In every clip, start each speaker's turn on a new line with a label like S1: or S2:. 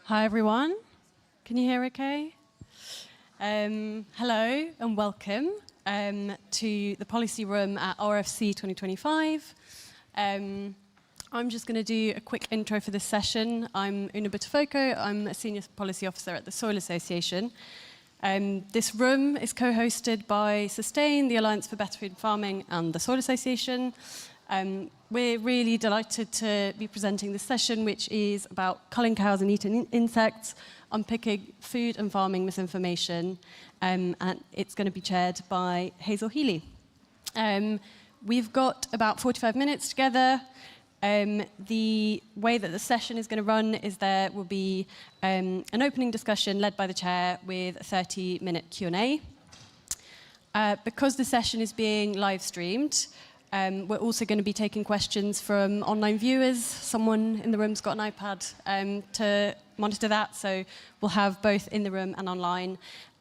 S1: Hi everyone, can you hear okay? Hello and welcome to the Policy Room at RFC 2025. I'm just going to do a quick intro for this session. I'm Una Buttafoco, I'm a Senior Policy Officer at the Soil Association. This room is co-hosted by Sustain, the Alliance for Better Food Farming and the Soil Association. We're really delighted to be presenting this session, which is about culling cows and eating insects, unpicking food and farming misinformation, and it's going to be chaired by Hazel Healy. We've got about 45 minutes together. The way that the session is going to run is there will be an opening discussion led by the chair with a 30-minute Q&A. Because the session is being live streamed, we're also going to be taking questions from online viewers. Someone in the room's got an iPad to monitor that, so we'll have both in the room and online.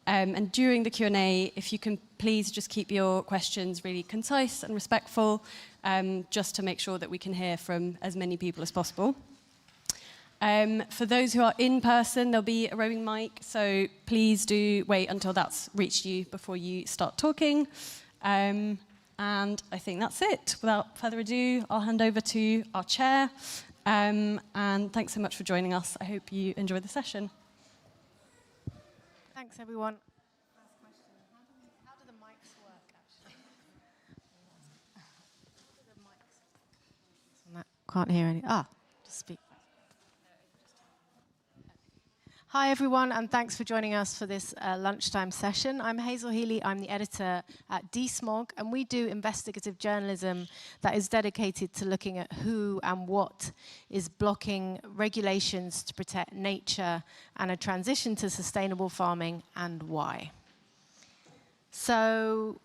S1: And during the Q&A, if you can please just keep your questions really concise and respectful, just to make sure that we can hear from as many people as possible. For those who are in person, there'll be a roving mic, so please do wait until that's reached you before you start talking. And I think that's it. Without further ado, I'll hand over to our chair. And thanks so much for joining us. I hope you enjoy the session.
S2: Thanks, everyone. First question, how do the mics work, actually? How do the mics... Can't hear any... just speak. Hi, everyone, and thanks for joining us for this lunchtime session. I'm Hazel Healy. I'm the editor at DeSmog, and we do investigative journalism that is dedicated to looking at who and what is blocking regulations to protect nature and a transition to sustainable farming, and why. So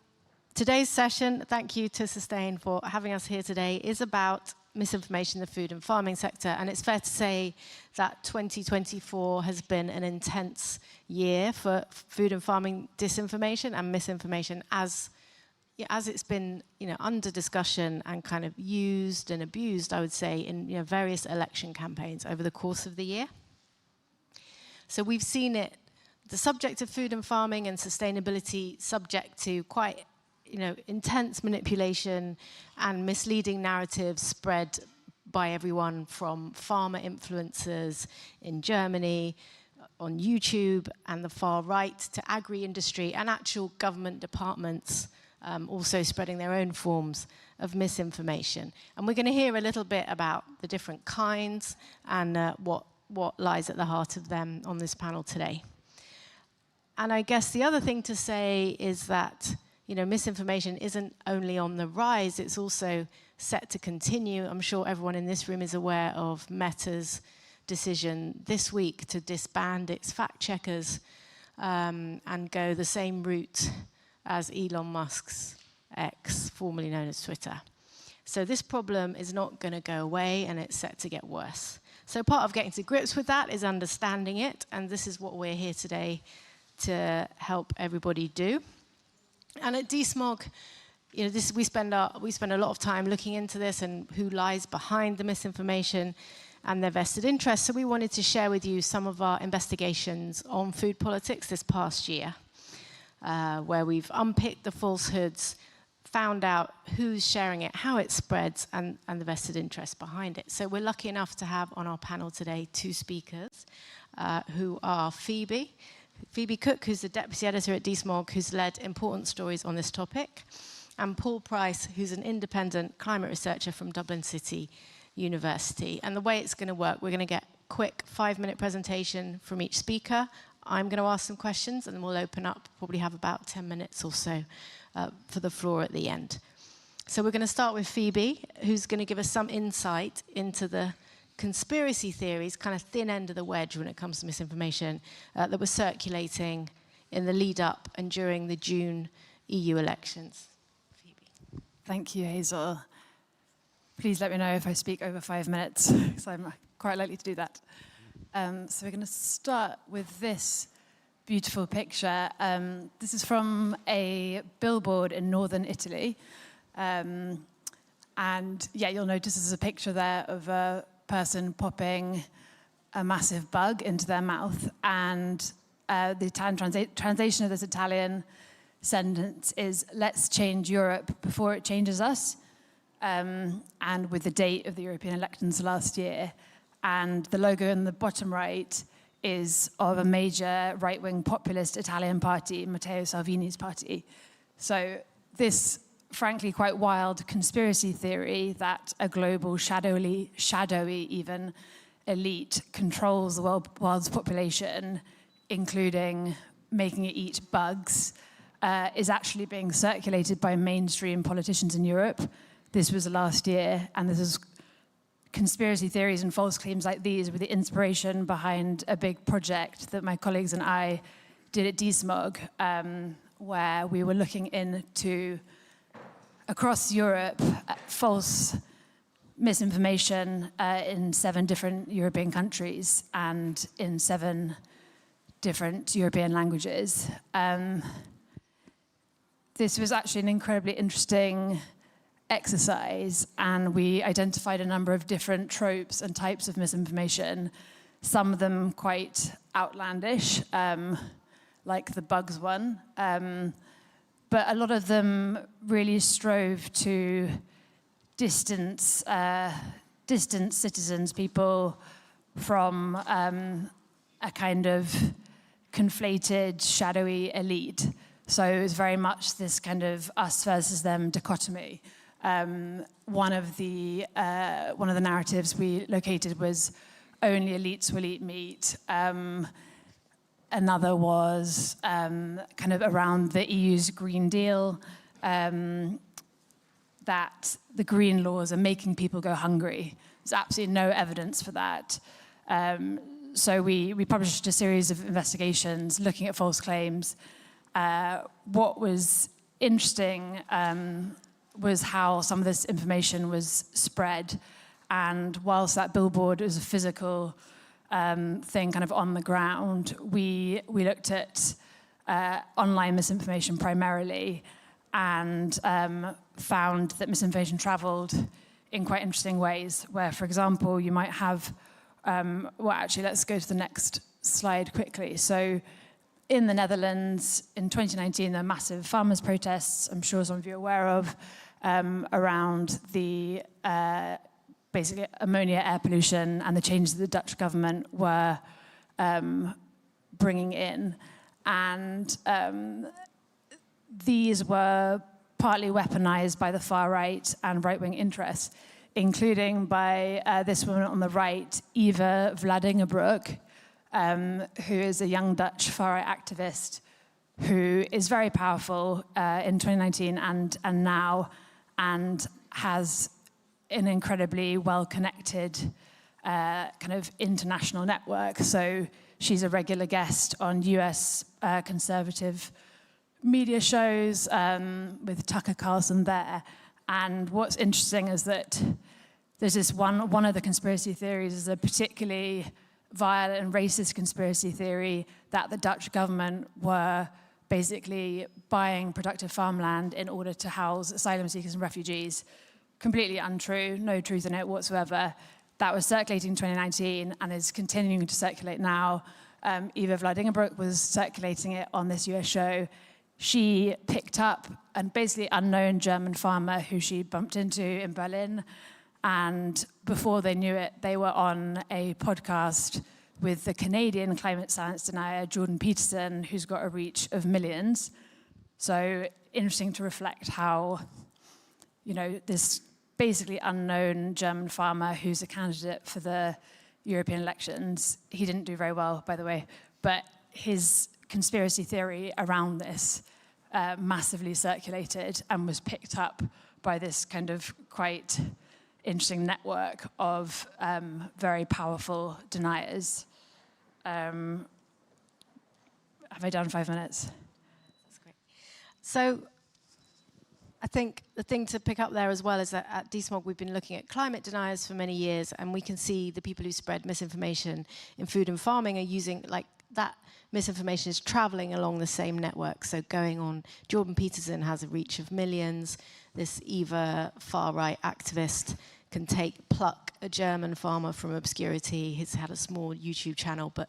S2: today's session, thank you to Sustain for having us here today, is about misinformation in the food and farming sector. And it's fair to say that 2024 has been an intense year for food and farming disinformation and misinformation as it's been under discussion and kind of used and abused, I would say, in various election campaigns over the course of the year. So we've seen it, the subject of food and farming and sustainability, subject to quite intense manipulation and misleading narratives spread by everyone from farmer influencers in Germany, on YouTube and the far right, to agri-industry and actual government departments also spreading their own forms of misinformation. And we're going to hear a little bit about the different kinds and what lies at the heart of them on this panel today. And I guess the other thing to say is that misinformation isn't only on the rise, it's also set to continue. I'm sure everyone in this room is aware of Meta's decision this week to disband its fact-checkers and go the same route as Elon Musk's X, formerly known as Twitter. So this problem is not going to go away, and it's set to get worse. So part of getting to grips with that is understanding it, and this is what we're here today to help everybody do. And at DeSmog, we spend a lot of time looking into this and who lies behind the misinformation and their vested interests. So we wanted to share with you some of our investigations on food politics this past year, where we've unpicked the falsehoods, found out who's sharing it, how it spreads, and the vested interests behind it. So we're lucky enough to have on our panel today two speakers who are Phoebe Cook, who's the deputy editor at DeSmog, who's led important stories on this topic, and Paul Price, who's an independent climate researcher from Dublin City University. And the way it's going to work, we're going to get a quick 5-minute presentation from each speaker. I'm going to ask some questions, and then we'll open up, probably have about 10 minutes or so for the floor at the end. So we're going to start with Phoebe, who's going to give us some insight into the conspiracy theories, kind of thin end of the wedge when it comes to misinformation that was circulating in the lead up and during the June EU elections. Phoebe.
S3: Thank you, Hazel. Please let me know if I speak over 5 minutes, because I'm quite likely to do that. So we're going to start with this beautiful picture. This is from a billboard in northern Italy. And yeah, you'll notice there's a picture there of a person popping a massive bug into their mouth. And the Italian translation of this Italian sentence is, let's change Europe before it changes us. And with the date of the European elections last year. And the logo in the bottom right is of a major right-wing populist Italian party, Matteo Salvini's party. So this, frankly, quite wild conspiracy theory that a global shadowy even, elite controls the world's population, including making it eat bugs, is actually being circulated by mainstream politicians in Europe. This was last year, and this is conspiracy theories and false claims like these were the inspiration behind a big project that my colleagues and I did at DeSmog, where we were looking into, across Europe, false misinformation in 7 different European countries and in 7 different European languages. This was actually an incredibly interesting exercise, and we identified a number of different tropes and types of misinformation, some of them quite outlandish, like the bugs one, but a lot of them really strove to distance citizens, people from a kind of conflated, shadowy elite. So it was very much this kind of us versus them dichotomy. One of the narratives we located was only elites will eat meat. Another was kind of around the EU's Green Deal, that the green laws are making people go hungry. There's absolutely no evidence for that. So we published a series of investigations looking at false claims. What was interesting was how some of this information was spread. And whilst that billboard was a physical thing kind of on the ground, we looked at online misinformation primarily and found that misinformation traveled in quite interesting ways, where, for example, you might have, well, actually, let's go to the next slide quickly. So in the Netherlands, in 2019, there were massive farmers' protests, I'm sure some of you are aware of, around the basically ammonia air pollution and the changes that the Dutch government were bringing in. And these were partly weaponized by the far right and right-wing interests, including by this woman on the right, Eva Vladingerbroek, who is a young Dutch far-right activist who is very powerful in 2019 and now, and has an incredibly well-connected kind of international network. So she's a regular guest on US conservative media shows with Tucker Carlson there. And what's interesting is that there's this one of the conspiracy theories is a particularly violent and racist conspiracy theory that the Dutch government were basically buying productive farmland in order to house asylum seekers and refugees. Completely untrue, no truth in it whatsoever. That was circulating in 2019 and is continuing to circulate now. Eva Vladingerbroek was circulating it on this US show. She picked up a basically unknown German farmer who she bumped into in Berlin, and before they knew it, they were on a podcast with the Canadian climate science denier Jordan Peterson, who's got a reach of millions. So interesting to reflect how, you know, this basically unknown German farmer who's a candidate for the European elections, he didn't do very well, by the way, but his conspiracy theory around this massively circulated and was picked up by this kind of quite interesting network of very powerful deniers. Have I done 5 minutes?
S2: That's great. So I think the thing to pick up there as well is that at DeSmog we've been looking at climate deniers for many years, and we can see the people who spread misinformation in food and farming are using, like, that misinformation is traveling along the same network. So going on, Jordan Peterson has a reach of millions. This Eva far-right activist can pluck a German farmer from obscurity. He's had a small YouTube channel, but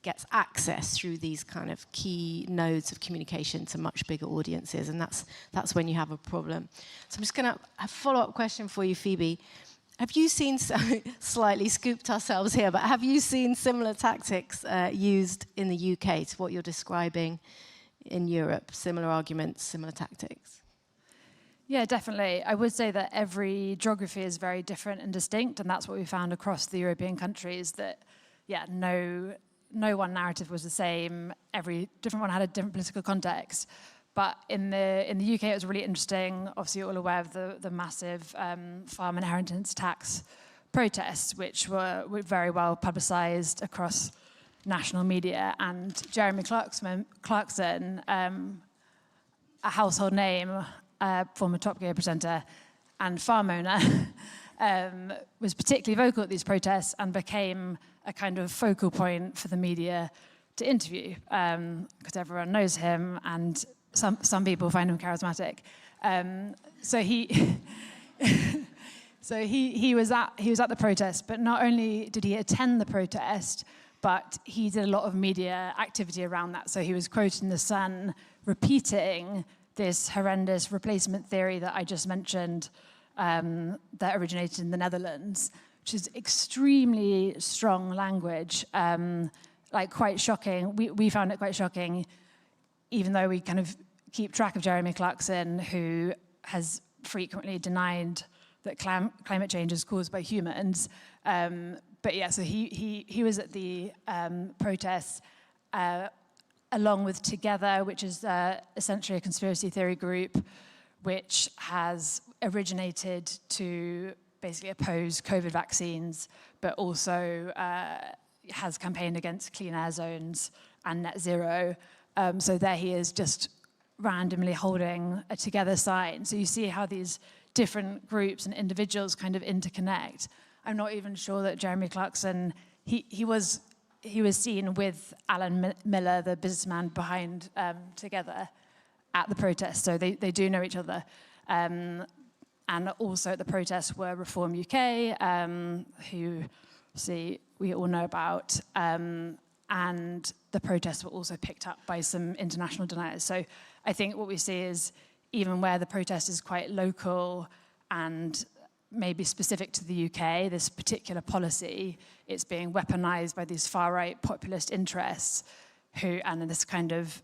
S2: gets access through these kind of key nodes of communication to much bigger audiences, and that's when you have a problem. So I'm just going to have a follow-up question for you, Phoebe. Have you seen, slightly scooped ourselves here, but have you seen similar tactics used in the UK to what you're describing in Europe? Similar arguments, similar tactics?
S3: Yeah, definitely. I would say that every geography is very different and distinct, and that's what we found across the European countries, that, yeah, no one narrative was the same. Every different one had a different political context. But in the UK, it was really interesting. Obviously, you're all aware of the massive farm inheritance tax protests, which were very well publicised across national media. And Jeremy Clarkson, a household name, former Top Gear presenter and farm owner, was particularly vocal at these protests and became a kind of focal point for the media to interview, because everyone knows him and some people find him charismatic. So he was at the protest, but not only did he attend the protest, but he did a lot of media activity around that. So he was quoted in The Sun repeating this horrendous replacement theory that I just mentioned, that originated in the Netherlands, which is extremely strong language, like quite shocking. We found it quite shocking, even though we kind of keep track of Jeremy Clarkson, who has frequently denied that climate change is caused by humans. But yeah, so he was at the protests along with Together, which is essentially a conspiracy theory group, which has originated to basically oppose COVID vaccines, but also has campaigned against clean air zones and net zero. So there he is, just randomly holding a Together sign. So you see how these different groups and individuals kind of interconnect. I'm not even sure that Jeremy Clarkson, he was seen with Alan Miller, the businessman behind Together, at the protest. So they do know each other. And also at the protest were Reform UK, who we all know about. And the protests were also picked up by some international deniers. So I think what we see is, even where the protest is quite local and maybe specific to the UK, this particular policy, it's being weaponized by these far-right populist interests and this kind of,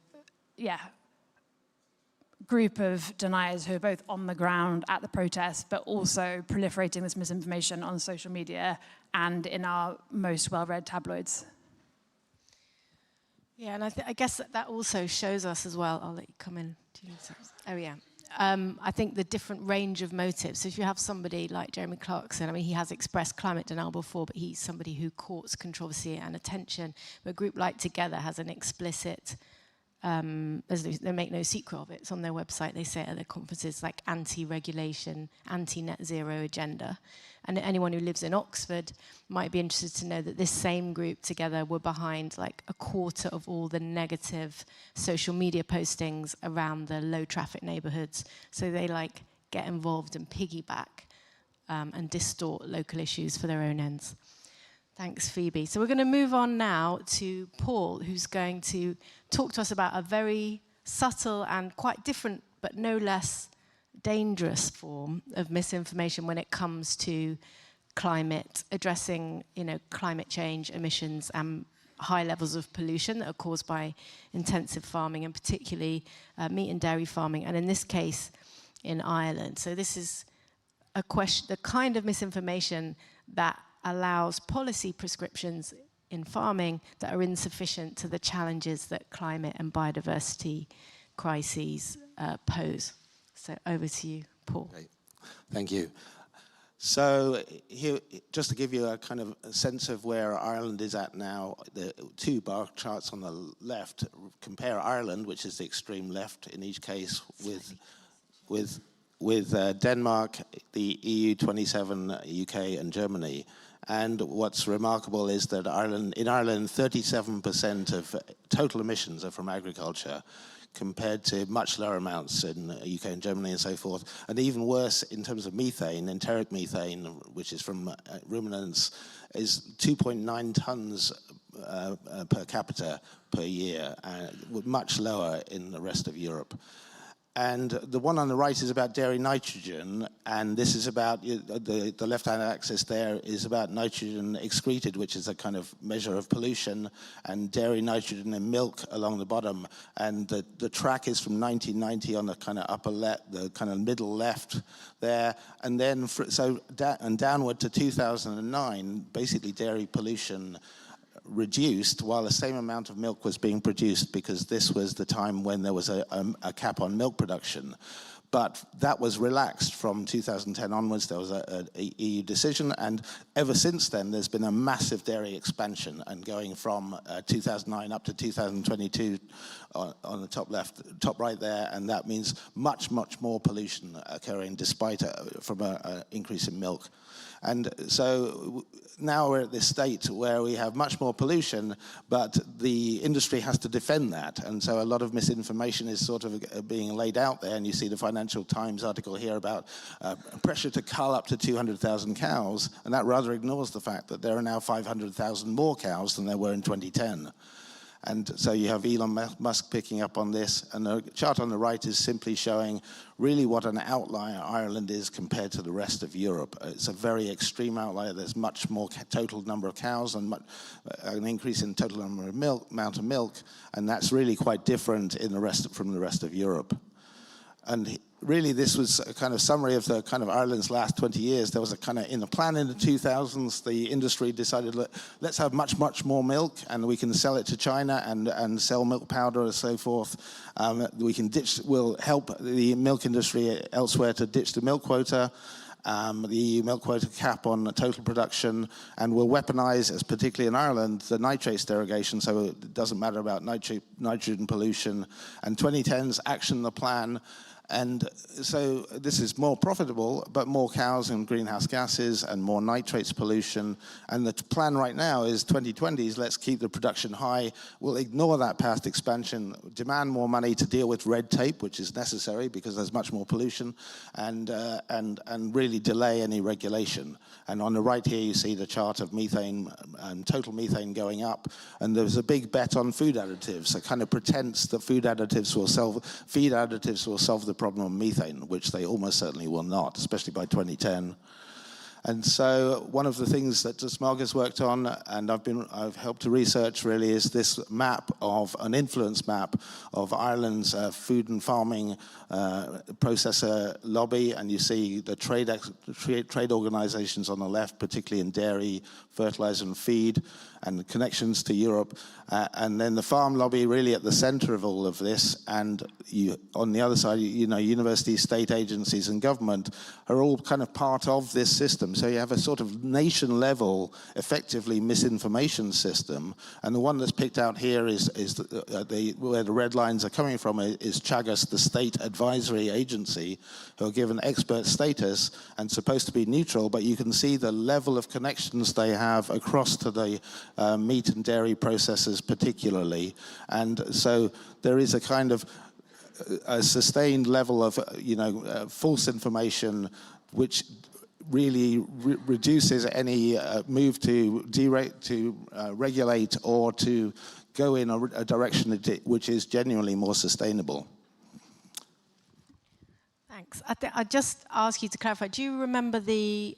S3: group of deniers who are both on the ground at the protest, but also proliferating this misinformation on social media and in our most well-read tabloids.
S2: Yeah, and I guess that also shows us as well. I'll let you come in. Oh, yeah. I think the different range of motives. So if you have somebody like Jeremy Clarkson, I mean, he has expressed climate denial before, but he's somebody who courts controversy and attention. But a group like Together has an explicit, they make no secret of it. It's on their website. They say at their conferences, like anti-regulation, anti-net zero agenda. And anyone who lives in Oxford might be interested to know that this same group Together were behind like a quarter of all the negative social media postings around the low traffic neighborhoods. So they like get involved and piggyback and distort local issues for their own ends. Thanks, Phoebe. So we're going to move on now to Paul, who's going to talk to us about a very subtle and quite different, but no less dangerous form of misinformation when it comes to climate, addressing, climate change, emissions, and high levels of pollution that are caused by intensive farming, and particularly meat and dairy farming, and in this case, in Ireland. So this is a question, the kind of misinformation that allows policy prescriptions in farming that are insufficient to the challenges that climate and biodiversity crises pose. So over to you, Paul.
S4: Okay. Thank you. So here, just to give you a kind of a sense of where Ireland is at now, the two bar charts on the left compare Ireland, which is the extreme left in each case, with Denmark, the EU 27, UK, and Germany. And what's remarkable is that in Ireland, 37% of total emissions are from agriculture, compared to much lower amounts in UK and Germany and so forth. And even worse in terms of methane, enteric methane, which is from ruminants, is 2.9 tons per capita per year, much lower in the rest of Europe. And the one on the right is about dairy nitrogen, and this is about, the left-hand axis there is about nitrogen excreted, which is a kind of measure of pollution, and dairy nitrogen in milk along the bottom. And the track is from 1990 on the kind of upper left, the kind of middle left there, and then, and downward to 2009, basically dairy pollution reduced while the same amount of milk was being produced, because this was the time when there was a cap on milk production. But that was relaxed from 2010 onwards. There was an EU decision, and ever since then there's been a massive dairy expansion, and going from 2009 up to 2022 on the top left, top right there, and that means much more pollution occurring despite from an increase in milk. And so now we're at this state where we have much more pollution, but the industry has to defend that. And so a lot of misinformation is sort of being laid out there. And you see the Financial Times article here about pressure to cull up to 200,000 cows. And that rather ignores the fact that there are now 500,000 more cows than there were in 2010. And so you have Elon Musk picking up on this, and the chart on the right is simply showing really what an outlier Ireland is compared to the rest of Europe. It's a very extreme outlier. There's much more total number of cows and an increase in total number of amount of milk, and that's really quite different in from the rest of Europe. And really, this was a kind of summary of the kind of Ireland's last 20 years. There was a kind of, in the plan in the 2000s, the industry decided, let's have much more milk, and we can sell it to China and sell milk powder and so forth. We'll help the milk industry elsewhere to ditch the milk quota. The EU milk quota cap on total production, and will weaponize, as particularly in Ireland, the nitrates derogation, so it doesn't matter about nitrogen pollution. And 2010's action the plan. And so this is more profitable, but more cows and greenhouse gases and more nitrates pollution. And the plan right now is 2020s, let's keep the production high. We'll ignore that past expansion, demand more money to deal with red tape, which is necessary because there's much more pollution, and really delay any regulation. And on the right here, you see the chart of methane and total methane going up. And there's a big bet on food additives, a kind of pretense that feed additives will solve the problem of methane, which they almost certainly will not, especially by 2010. And so one of the things that DeSmog has worked on, and I've helped to research really, is this map of an influence map of Ireland's food and farming processor lobby, and you see the trade organizations on the left, particularly in dairy, fertilizer and feed, and connections to Europe, and then the farm lobby really at the center of all of this, and on the other side, universities, state agencies and government are all kind of part of this system. So you have a sort of nation-level, effectively misinformation system, and the one that's picked out here is where the red lines are coming from is Teagasc, the state advisory agency, who are given expert status and supposed to be neutral, but you can see the level of connections they have across to the meat and dairy processors particularly. And so there is a kind of a sustained level of false information which really reduces any move to regulate or to go in a direction which is genuinely more sustainable.
S2: Thanks. I just ask you to clarify, do you remember the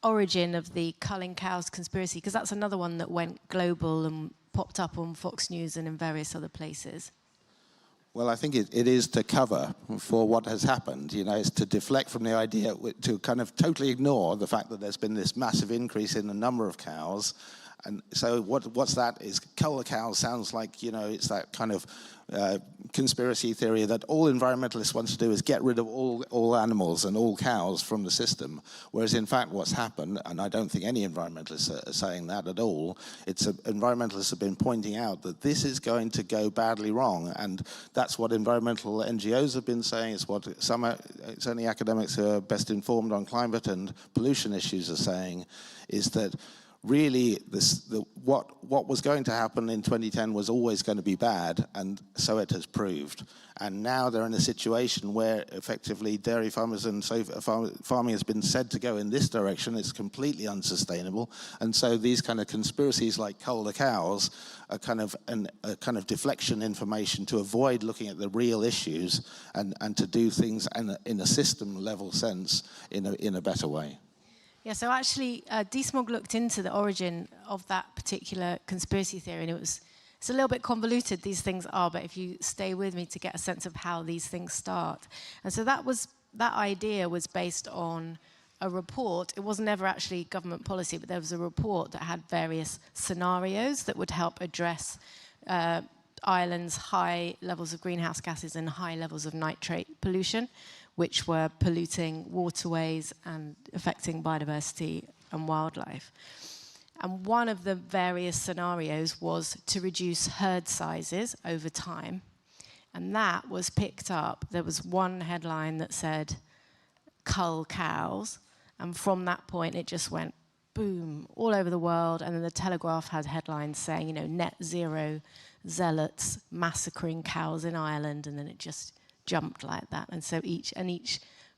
S2: origin of the culling cows conspiracy? Because that's another one that went global and popped up on Fox News and in various other places.
S4: Well, I think it is to cover for what has happened. It's to deflect from the idea, to kind of totally ignore the fact that there's been this massive increase in the number of cows. And so what's that is cull the cows sounds like, it's that kind of conspiracy theory that all environmentalists want to do is get rid of all animals and all cows from the system. Whereas in fact what's happened, and I don't think any environmentalists are saying that at all, environmentalists have been pointing out that this is going to go badly wrong. And that's what environmental NGOs have been saying. It's what certainly academics who are best informed on climate and pollution issues are saying, is that really what was going to happen in 2010 was always going to be bad, and so it has proved. And now they're in a situation where effectively dairy farmers and farming has been said to go in this direction. It's completely unsustainable, and so these kind of conspiracies like cull the cows are kind of deflection information to avoid looking at the real issues and to do things in a system level sense in a better way.
S2: Yeah, so actually, DeSmog looked into the origin of that particular conspiracy theory, and it's a little bit convoluted, these things are, but if you stay with me to get a sense of how these things start. And so that idea was based on a report. It was never actually government policy, but there was a report that had various scenarios that would help address Ireland's high levels of greenhouse gases and high levels of nitrate pollution, which were polluting waterways and affecting biodiversity and wildlife. And one of the various scenarios was to reduce herd sizes over time. And that was picked up. There was one headline that said, cull cows. And from that point, it just went boom all over the world. And then the Telegraph had headlines saying, net zero zealots massacring cows in Ireland. And then it just jumped like that. And so each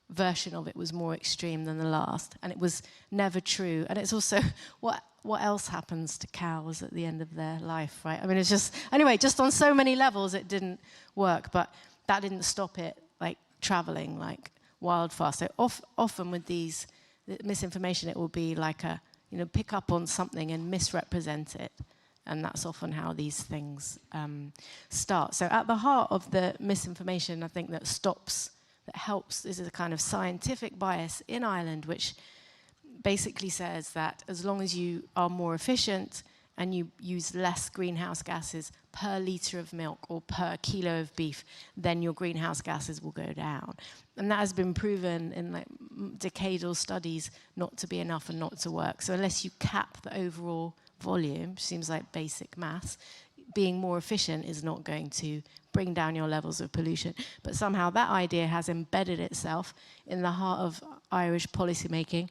S2: version of it was more extreme than the last. And it was never true. And it's also what else happens to cows at the end of their life, right? I mean, it's just, anyway, just on so many levels it didn't work, but that didn't stop it, like, traveling like wildfire. So often with these misinformation, it will be like pick up on something and misrepresent it. And that's often how these things start. So at the heart of the misinformation, I think that helps, is a kind of scientific bias in Ireland, which basically says that as long as you are more efficient and you use less greenhouse gases per litre of milk or per kilo of beef, then your greenhouse gases will go down. And that has been proven in decadal studies not to be enough and not to work. So unless you cap the overall volume, which seems like basic maths, being more efficient is not going to bring down your levels of pollution. But somehow that idea has embedded itself in the heart of Irish policymaking.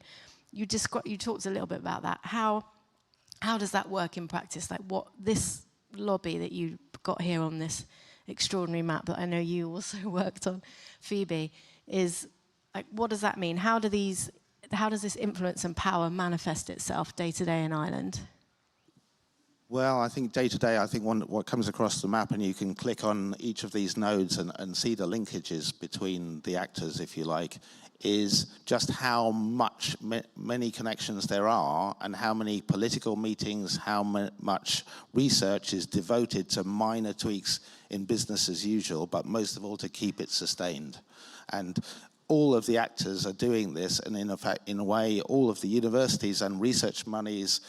S2: You talked a little bit about that. How does that work in practice? Like, what this lobby that you got here on this extraordinary map that I know you also worked on, Phoebe, is like, what does that mean? How does this influence and power manifest itself day to day in Ireland?
S4: Well, I think day to day, what comes across the map, and you can click on each of these nodes and see the linkages between the actors, if you like, is just how many connections there are and how many political meetings, how much research is devoted to minor tweaks in business as usual, but most of all to keep it sustained. And all of the actors are doing this, and in a way, all of the universities and research monies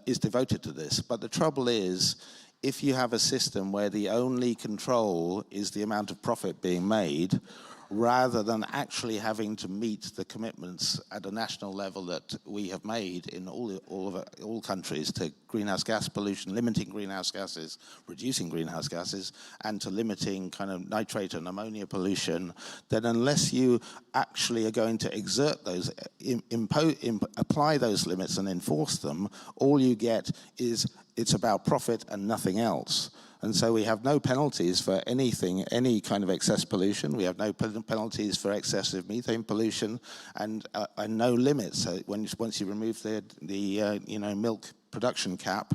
S4: is devoted to this. But the trouble is, if you have a system where the only control is the amount of profit being made, rather than actually having to meet the commitments at a national level that we have made in all countries to greenhouse gas pollution, limiting greenhouse gases, reducing greenhouse gases, and to limiting kind of nitrate and ammonia pollution, then unless you actually are going to exert those, apply those limits and enforce them, all you get is it's about profit and nothing else. And so we have no penalties for anything, any kind of excess pollution. We have no penalties for excessive methane pollution, and no limits. So once you remove the milk production cap,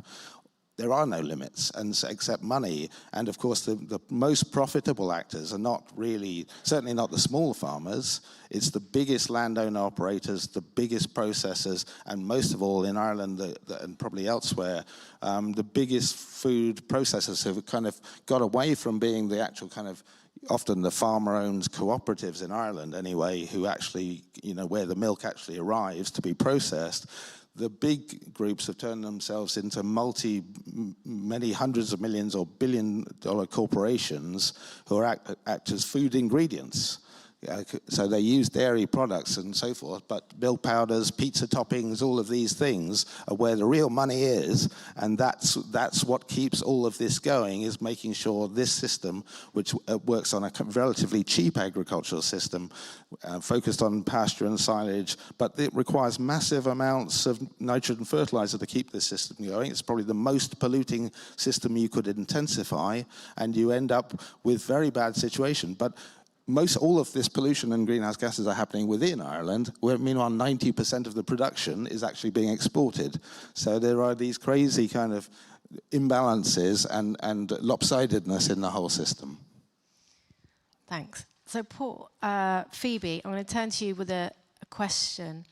S4: there are no limits, and except money. And of course, the most profitable actors are not really, certainly not the small farmers. It's the biggest landowner operators, the biggest processors, and most of all in Ireland and probably elsewhere, the biggest food processors who have kind of got away from being the actual kind of, often the farmer-owned cooperatives in Ireland anyway, who actually, where the milk actually arrives to be processed. The big groups have turned themselves into many hundreds of millions or billion-dollar corporations who act as food ingredients. So they use dairy products and so forth, but milk powders, pizza toppings, all of these things are where the real money is, and that's what keeps all of this going, is making sure this system, which works on a relatively cheap agricultural system, focused on pasture and silage, but it requires massive amounts of nitrogen fertilizer to keep this system going. It's probably the most polluting system you could intensify, and you end up with very bad situation. But all of this pollution and greenhouse gases are happening within Ireland, where meanwhile 90% of the production is actually being exported. So there are these crazy kind of imbalances and lopsidedness in the whole system.
S2: Thanks. So Paul, Phoebe, I'm going to turn to you with a question.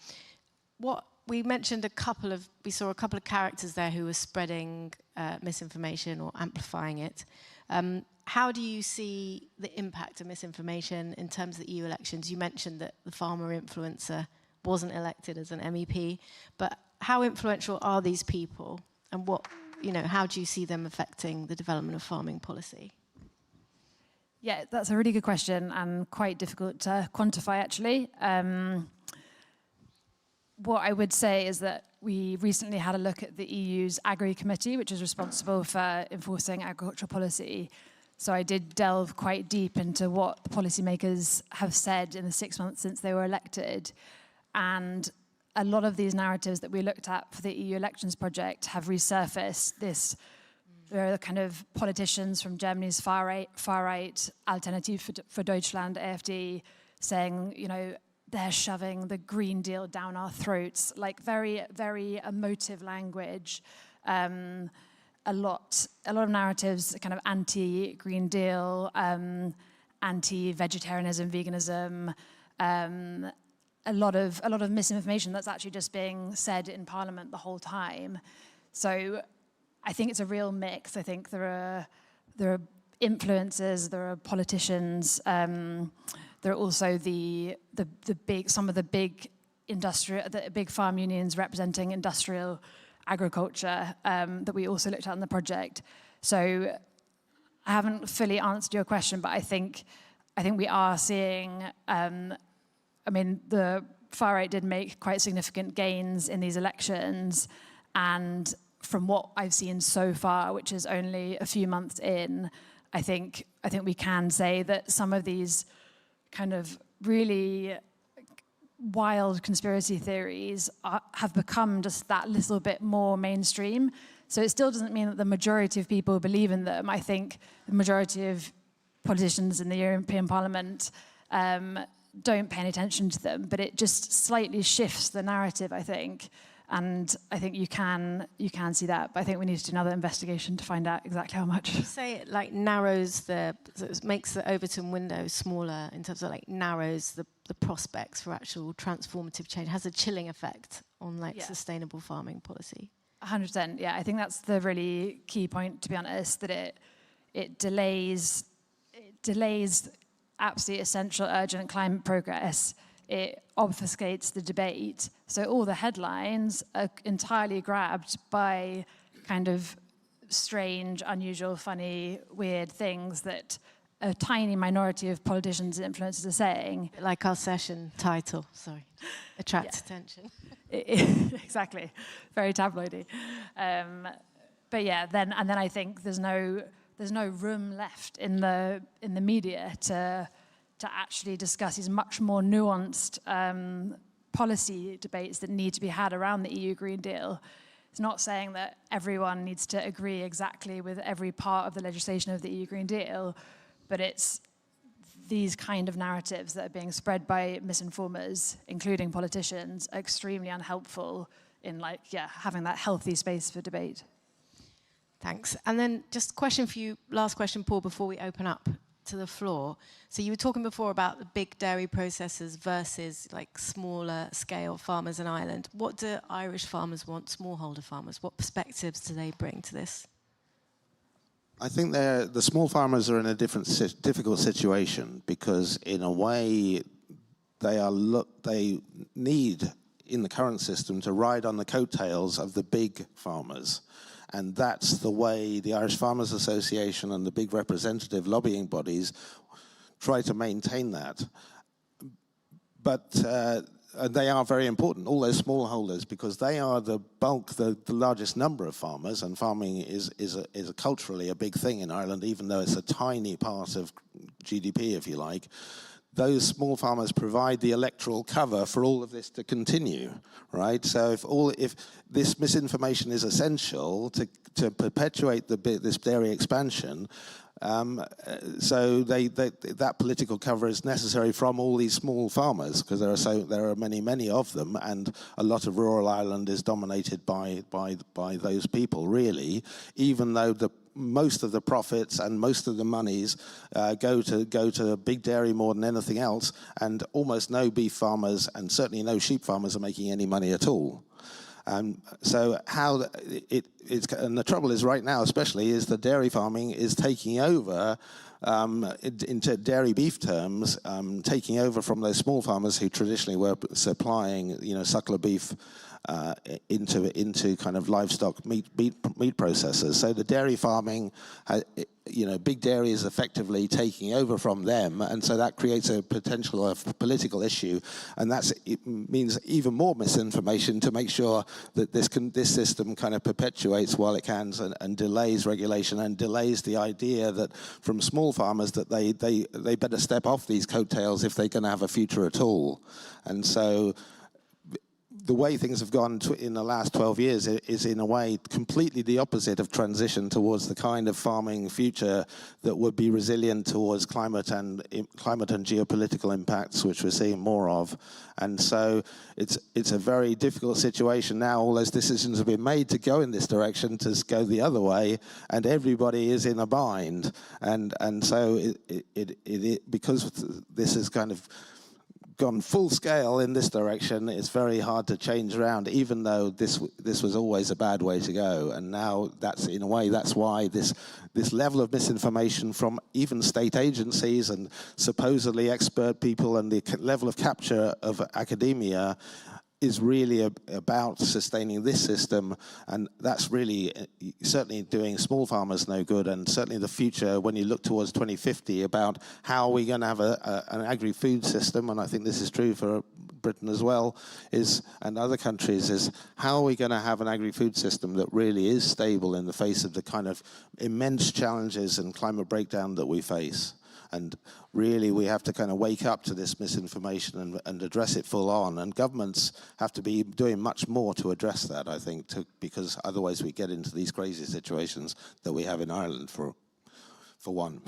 S2: We mentioned we saw a couple of characters there who were spreading misinformation or amplifying it. How do you see the impact of misinformation in terms of the EU elections? You mentioned that the farmer influencer wasn't elected as an MEP, but how influential are these people, and how do you see them affecting the development of farming policy?
S3: Yeah, that's a really good question and quite difficult to quantify, actually. What I would say is that we recently had a look at the EU's Agri Committee, which is responsible for enforcing agricultural policy. So I did delve quite deep into what the policymakers have said in the 6 months since they were elected. And a lot of these narratives that we looked at for the EU elections project have resurfaced. There are kind of politicians from Germany's far right, Alternative for Deutschland, AfD, saying, they're shoving the Green Deal down our throats, like very, very emotive language. A lot of narratives, kind of anti-Green Deal, anti-vegetarianism, veganism, a lot of misinformation that's actually just being said in Parliament the whole time. So I think it's a real mix. I think there are influencers, there are politicians, there are also some of the big farm unions representing industrial agriculture that we also looked at in the project. So I haven't fully answered your question, but I think we are seeing. The far right did make quite significant gains in these elections, and from what I've seen so far, which is only a few months in, I think we can say that some of these kind of really wild conspiracy theories have become just that little bit more mainstream. So it still doesn't mean that the majority of people believe in them. I think the majority of politicians in the European Parliament don't pay any attention to them, but it just slightly shifts the narrative, I think. And I think you can see that, but I think we need to do another investigation to find out exactly how much.
S2: You say it makes the Overton window smaller in terms of narrows the prospects for actual transformative change, has a chilling effect on sustainable farming policy.
S3: 100%, yeah. I think that's the really key point, to be honest, that it delays absolutely essential, urgent climate progress. It obfuscates the debate. So all the headlines are entirely grabbed by kind of strange, unusual, funny, weird things that a tiny minority of politicians and influencers are saying.
S2: Like our session title, attracts attention.
S3: Exactly, very tabloidy. But yeah, then I think there's no room left in the media to actually discuss these much more nuanced policy debates that need to be had around the EU Green Deal. It's not saying that everyone needs to agree exactly with every part of the legislation of the EU Green Deal, but it's these kind of narratives that are being spread by misinformers, including politicians, are extremely unhelpful in having that healthy space for debate.
S2: Thanks. And then just a question for you, last question, Paul, before we open up to the floor. So you were talking before about the big dairy processors versus smaller scale farmers in Ireland. What do Irish farmers want, smallholder farmers? What perspectives do they bring to this?
S4: I think the small farmers are in a difficult situation because in a way they need in the current system to ride on the coattails of the big farmers. And that's the way the Irish Farmers Association and the big representative lobbying bodies try to maintain that. And they are very important, all those smallholders, because they are the bulk, the largest number of farmers, and farming is culturally a big thing in Ireland, even though it's a tiny part of GDP, if you like. Those small farmers provide the electoral cover for all of this to continue, right? So if this misinformation is essential to perpetuate this dairy expansion, so that political cover is necessary from all these small farmers, because there are many of them, and a lot of rural Ireland is dominated by those people, really, even though most of the profits and most of the monies go to big dairy more than anything else, and almost no beef farmers and certainly no sheep farmers are making any money at all. So and the trouble is right now, especially, is the dairy farming is taking over, into dairy beef terms, taking over from those small farmers who traditionally were supplying, suckler beef into kind of livestock meat processors. So the dairy farming, big dairy is effectively taking over from them, and so that creates a potential of political issue, and it means even more misinformation to make sure that this system kind of perpetuates while it can, and delays regulation and delays the idea that from small farmers that they better step off these coattails if they're going to have a future at all. And so the way things have gone in the last 12 years is in a way completely the opposite of transition towards the kind of farming future that would be resilient towards climate and geopolitical impacts, which we're seeing more of. And so it's a very difficult situation now. All those decisions have been made to go in this direction, to go the other way, and everybody is in a bind. And so because this is kind of gone full scale in this direction, it's very hard to change around, even though this was always a bad way to go. And now that's why this level of misinformation from even state agencies and supposedly expert people, and the level of capture of academia is really about sustaining this system, and that's really certainly doing small farmers no good, and certainly the future, when you look towards 2050, about how we're going to have an agri-food system, and I think this is true for Britain as well, and other countries, is how are we going to have an agri-food system that really is stable in the face of the kind of immense challenges and climate breakdown that we face. And really, we have to kind of wake up to this misinformation and address it full on. And governments have to be doing much more to address that, I think, because otherwise we get into these crazy situations that we have in Ireland, for one.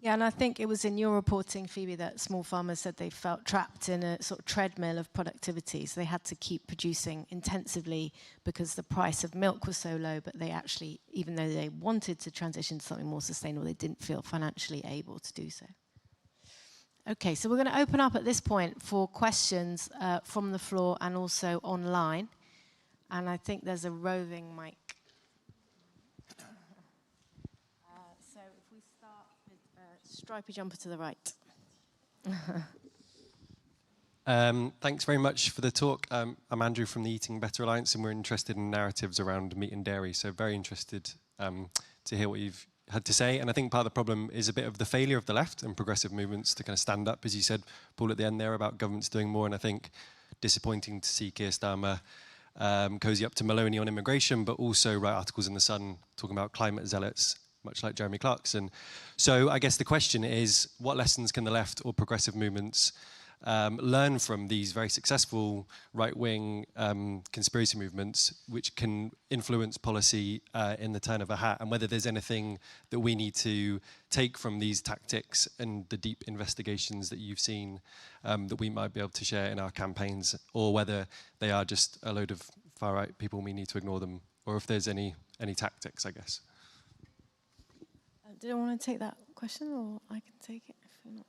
S2: Yeah, and I think it was in your reporting, Phoebe, that small farmers said they felt trapped in a sort of treadmill of productivity. So they had to keep producing intensively because the price of milk was so low, but they actually, even though they wanted to transition to something more sustainable, they didn't feel financially able to do so. Okay, so we're going to open up at this point for questions from the floor and also online. And I think there's a roving mic. Stripy jumper to the right.
S5: Thanks very much for the talk. I'm Andrew from the Eating Better Alliance, and we're interested in narratives around meat and dairy, so very interested to hear what you've had to say. And I think part of the problem is a bit of the failure of the left and progressive movements to kind of stand up, as you said, Paul, at the end there, about governments doing more. And I think disappointing to see Keir Starmer cozy up to Maloney on immigration, but also write articles in The Sun talking about climate zealots, much like Jeremy Clarkson. So I guess the question is, what lessons can the left or progressive movements learn from these very successful right-wing conspiracy movements, which can influence policy in the turn of a hat, and whether there's anything that we need to take from these tactics and the deep investigations that you've seen that we might be able to share in our campaigns, or whether they are just a load of far-right people and we need to ignore them, or if there's any tactics, I guess.
S2: Did I want to take that question, or I can take it if you're not?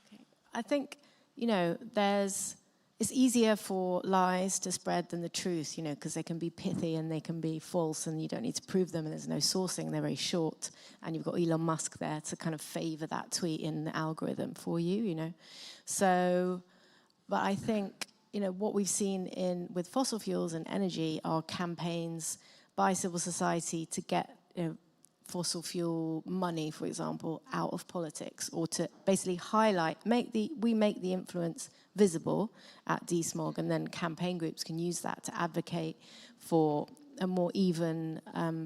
S2: Okay. I think, it's easier for lies to spread than the truth, because they can be pithy and they can be false, and you don't need to prove them, and there's no sourcing, they're very short, and you've got Elon Musk there to kind of favor that tweet in the algorithm for you, So, but I think, what we've seen with fossil fuels and energy are campaigns by civil society to get, fossil fuel money, for example, out of politics, or to basically highlight, we make the influence visible at DeSmog, and then campaign groups can use that to advocate for a more even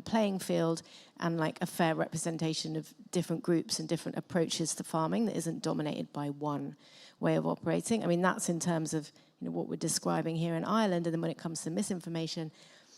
S2: playing field and like a fair representation of different groups and different approaches to farming that isn't dominated by one way of operating. I mean, that's in terms of what we're describing here in Ireland. And then when it comes to misinformation,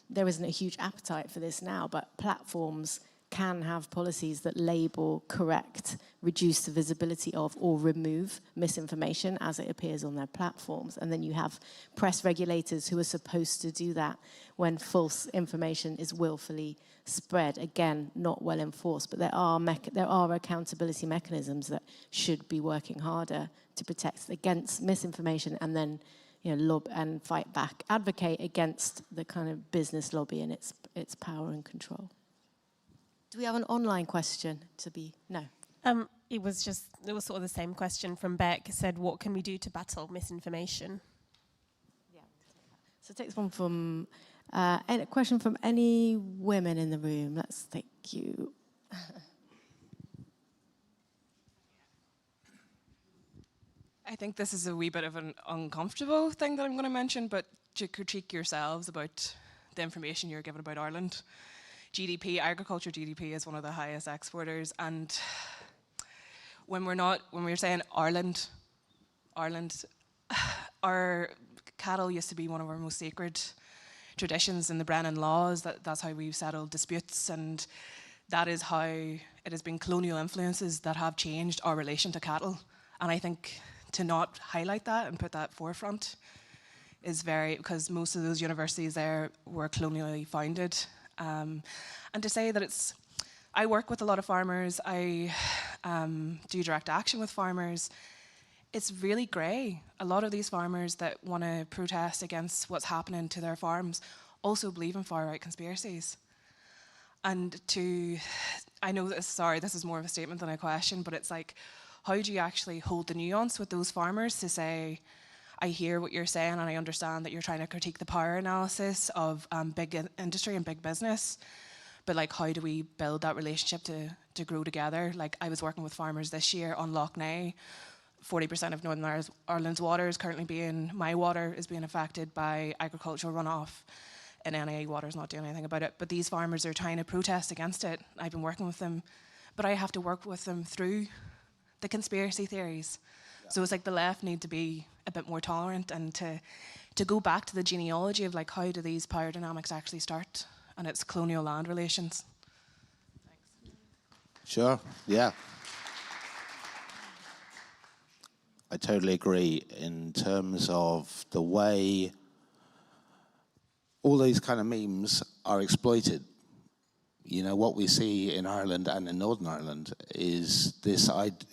S2: there isn't a huge appetite for this now, but platforms can have policies that label, correct, reduce the visibility of, or remove misinformation as it appears on their platforms. And then you have press regulators who are supposed to do that when false information is willfully spread. Again, not well enforced, but there are accountability mechanisms that should be working harder to protect against misinformation, and then and fight back, advocate against the kind of business lobby and its power and control. Do we have an online question to be? No.
S6: It was sort of the same question from Beck. It said, what can we do to battle misinformation?
S2: Yeah. So take this one from, a question from any women in the room. Let's thank you.
S7: I think this is a wee bit of an uncomfortable thing that I'm going to mention, but to critique yourselves about the information you're given about Ireland. GDP, agriculture GDP is one of the highest exporters, and when we're saying Ireland, our cattle used to be one of our most sacred traditions in the Brennan laws. That's how we've settled disputes, and that is how it has been colonial influences that have changed our relation to cattle. And I think to not highlight that and put that forefront is because most of those universities there were colonially founded. And to say that I work with a lot of farmers, I do direct action with farmers. It's really grey. A lot of these farmers that want to protest against what's happening to their farms also believe in far-right conspiracies. And I know this is more of a statement than a question, but it's like, how do you actually hold the nuance with those farmers to say, I hear what you're saying and I understand that you're trying to critique the power analysis of big industry and big business, but like, how do we build that relationship to grow together? Like, I was working with farmers this year on Lough Neagh. 40% of Northern Ireland's water is currently my water is being affected by agricultural runoff, and NIA Water's not doing anything about it. But these farmers are trying to protest against it. I've been working with them, but I have to work with them through the conspiracy theories. Yeah. So it's like the left need to be a bit more tolerant and to go back to the genealogy of like, how do these power dynamics actually start? And it's colonial land relations. Thanks.
S4: Sure, yeah. I totally agree in terms of the way all these kind of memes are exploited. What we see in Ireland and in Northern Ireland is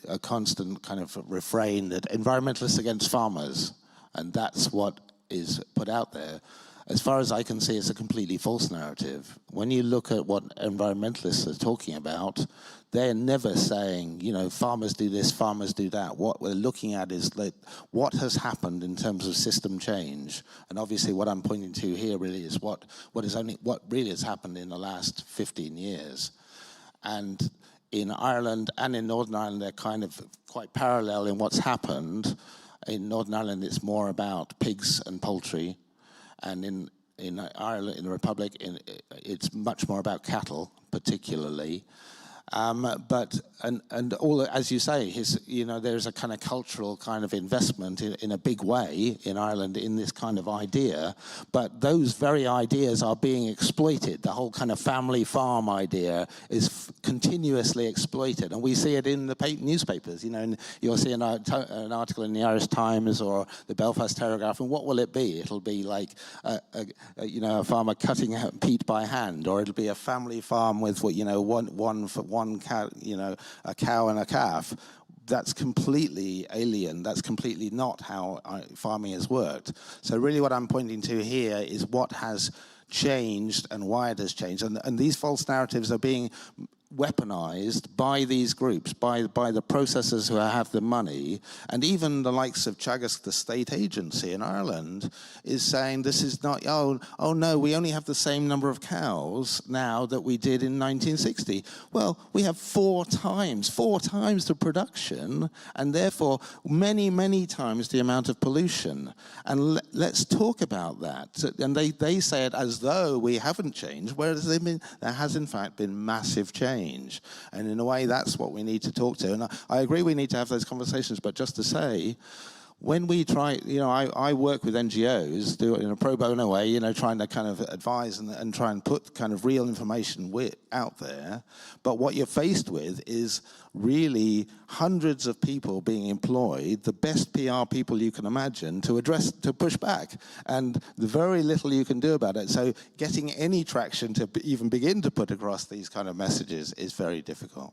S4: a constant kind of refrain that environmentalists against farmers, and that's what is put out there. As far as I can see, it's a completely false narrative. When you look at what environmentalists are talking about, they're never saying, farmers do this, farmers do that. What we're looking at is like what has happened in terms of system change. And obviously what I'm pointing to here really is what really has happened in the last 15 years. And in Ireland and in Northern Ireland, they're kind of quite parallel in what's happened. In Northern Ireland, it's more about pigs and poultry. And in Ireland, in the Republic, it's much more about cattle, particularly. But all, as you say, there's a kind of cultural kind of investment in a big way in Ireland in this kind of idea. But those very ideas are being exploited. The whole kind of family farm idea is continuously exploited, and we see it in the newspapers. And you'll see an article in the Irish Times or the Belfast Telegraph, and what will it be? It'll be like a farmer cutting out peat by hand, or it'll be a family farm with one cow, a cow and a calf. That's completely alien. That's completely not how farming has worked. So really what I'm pointing to here is what has changed and why it has changed. And these false narratives are being weaponized by these groups, by the processors who have the money, and even the likes of Teagasc, the state agency in Ireland, is saying this is not, oh no, we only have the same number of cows now that we did in 1960. Well, we have four times the production, and therefore many times the amount of pollution. And let's talk about that. And they say it as though we haven't changed, whereas there has in fact been massive change. And in a way, that's what we need to talk to. And I agree we need to have those conversations, but just to say, when we try, I work with NGOs, do it in a pro bono way, trying to kind of advise and try and put kind of real information out there. But what you're faced with is really hundreds of people being employed, the best PR people you can imagine, to push back. And the very little you can do about it. So getting any traction to even begin to put across these kind of messages is very difficult.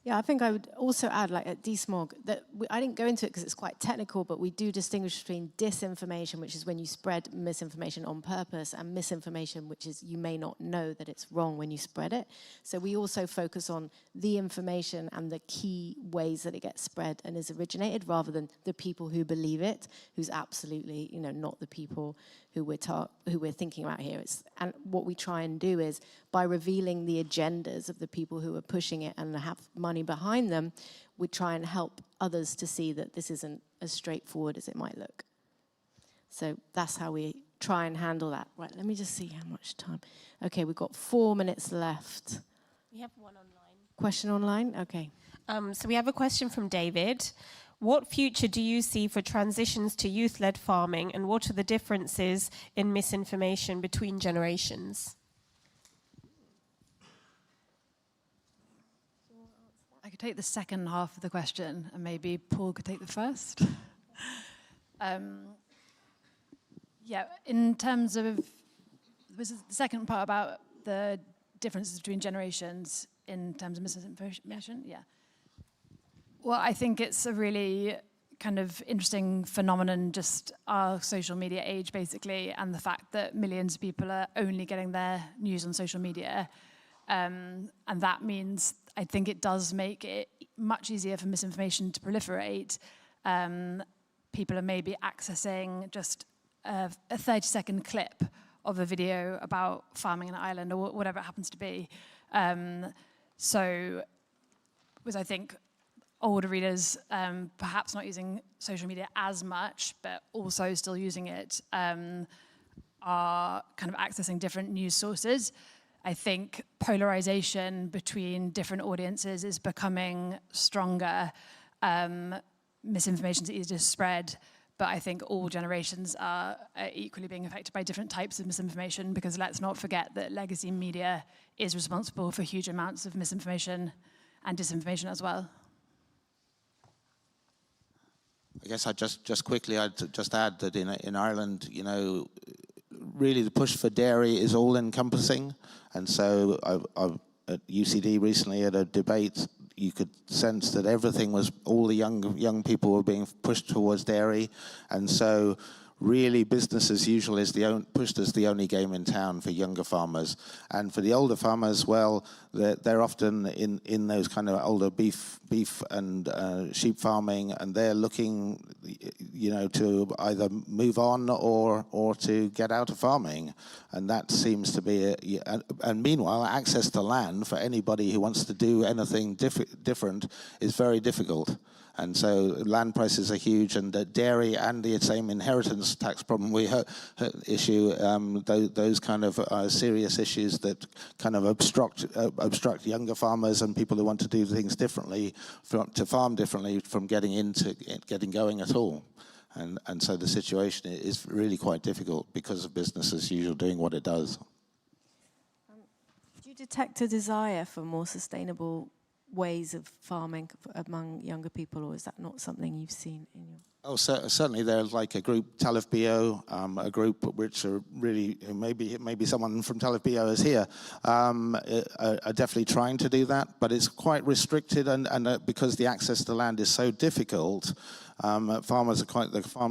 S2: Yeah, I think I would also add, like at DeSmog, that I didn't go into it because it's quite technical, but we do distinguish between disinformation, which is when you spread misinformation on purpose, and misinformation, which is you may not know that it's wrong when you spread it. So we also focus on the information and the key ways that it gets spread and is originated, rather than the people who believe it, who's absolutely, not the people who we're thinking about here. And what we try and do is, by revealing the agendas of the people who are pushing it and have money behind them, we try and help others to see that this isn't as straightforward as it might look. So that's how we try and handle that. Right, let me just see how much time. Okay, we've got 4 minutes left.
S6: We have one online.
S2: Question online? Okay.
S6: So we have a question from David. What future do you see for transitions to youth-led farming, and what are the differences in misinformation between generations?
S3: I could take the second half of the question, and maybe Paul could take the first. Yeah, in terms of, was the second part about the differences between generations in terms of misinformation? Yeah. Well, I think it's a really kind of interesting phenomenon, just our social media age, basically, and the fact that millions of people are only getting their news on social media. And that means, I think it does make it much easier for misinformation to proliferate. People are maybe accessing just a 30-second clip of a video about farming in Ireland, or whatever it happens to be. So, was I think older readers, perhaps not using social media as much, but also still using it, are kind of accessing different news sources. I think polarization between different audiences is becoming stronger. Misinformation is easier to spread, but I think all generations are equally being affected by different types of misinformation, because let's not forget that legacy media is responsible for huge amounts of misinformation and disinformation as well.
S4: I guess I'd just quickly just add that in Ireland, really the push for dairy is all-encompassing, and so at UCD recently at a debate, you could sense that everything was, all the young people were being pushed towards dairy, and so really business as usual is pushed as the only game in town for younger farmers. And for the older farmers, well, they're often in those kind of older beef and sheep farming, and they're looking, to either move on or to get out of farming. And that seems to be and meanwhile, access to land for anybody who wants to do anything different is very difficult. And so land prices are huge, and the dairy and the same inheritance tax problem we issue, those kind of serious issues that kind of obstruct younger farmers and people who want to do things differently, to farm differently, from getting going at all. And so the situation is really quite difficult because of business as usual doing what it does.
S2: Do you detect a desire for more sustainable ways of farming among younger people, or is that not something you've seen in your...
S4: Oh, certainly there's like a group, Talamh Bio, a group which are really, maybe someone from Talamh Bio is here, are definitely trying to do that, but it's quite restricted, and because the access to land is so difficult, The farms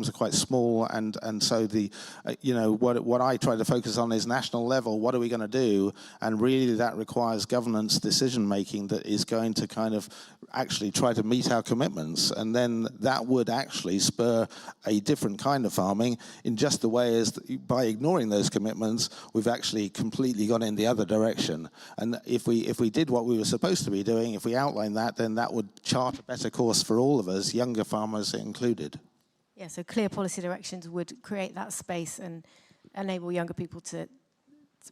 S4: are quite small, and so what I try to focus on is national level. What are we going to do? And really, that requires governance decision making that is going to kind of actually try to meet our commitments, and then that would actually spur a different kind of farming in just the way as by ignoring those commitments, we've actually completely gone in the other direction. And if we did what we were supposed to be doing, if we outlined that, then that would chart a better course for all of us, younger farmers included.
S2: Yeah, so clear policy directions would create that space and enable younger people to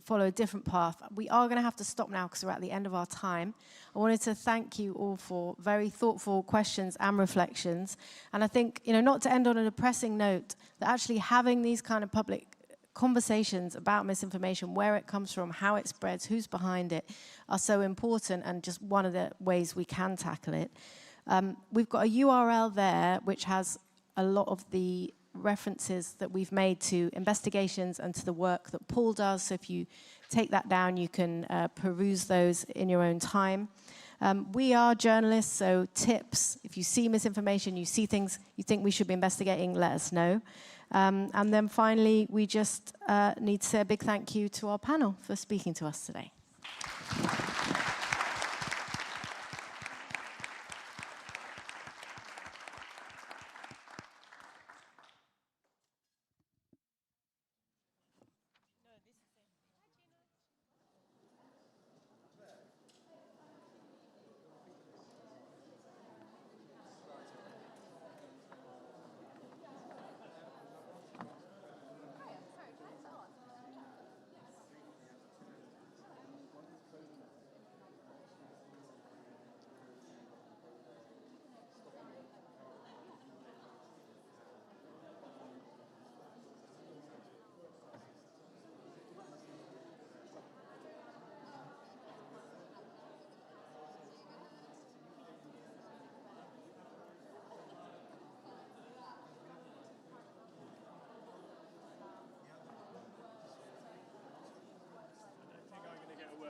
S2: follow a different path. We are going to have to stop now because we're at the end of our time. I wanted to thank you all for very thoughtful questions and reflections. And I think, not to end on a depressing note, that actually having these kind of public conversations about misinformation, where it comes from, how it spreads, who's behind it, are so important, and just one of the ways we can tackle it. We've got a URL there which has a lot of the references that we've made to investigations and to the work that Paul does. So if you take that down, you can peruse those in your own time. We are journalists, so tips. If you see misinformation, you see things you think we should be investigating, let us know. And then finally, we just need to say a big thank you to our panel for speaking to us today.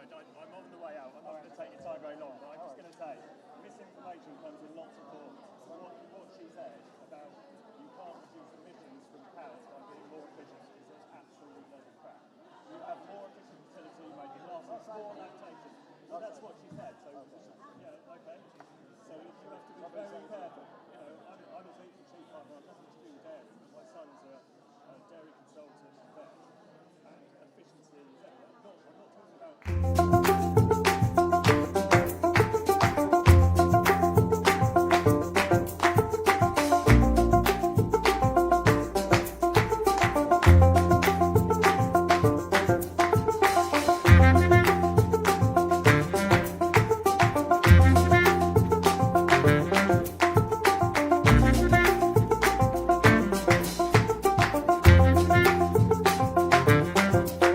S8: I'm on the way out. I'm not going to take your time very long, but I'm just going to say, misinformation comes in lots of forms. What she said about you can't reduce emissions from cows by being more efficient is just absolutely loads of crap. You have more efficient fertility, you make glasses, more lactation. Well, that's what she said. So, yeah, okay. So you have to be very careful. I'm a beef and sheep farmer. I've nothing to do with dairy. My son's a dairy consultant and vet. And efficiency, I'm not talking about...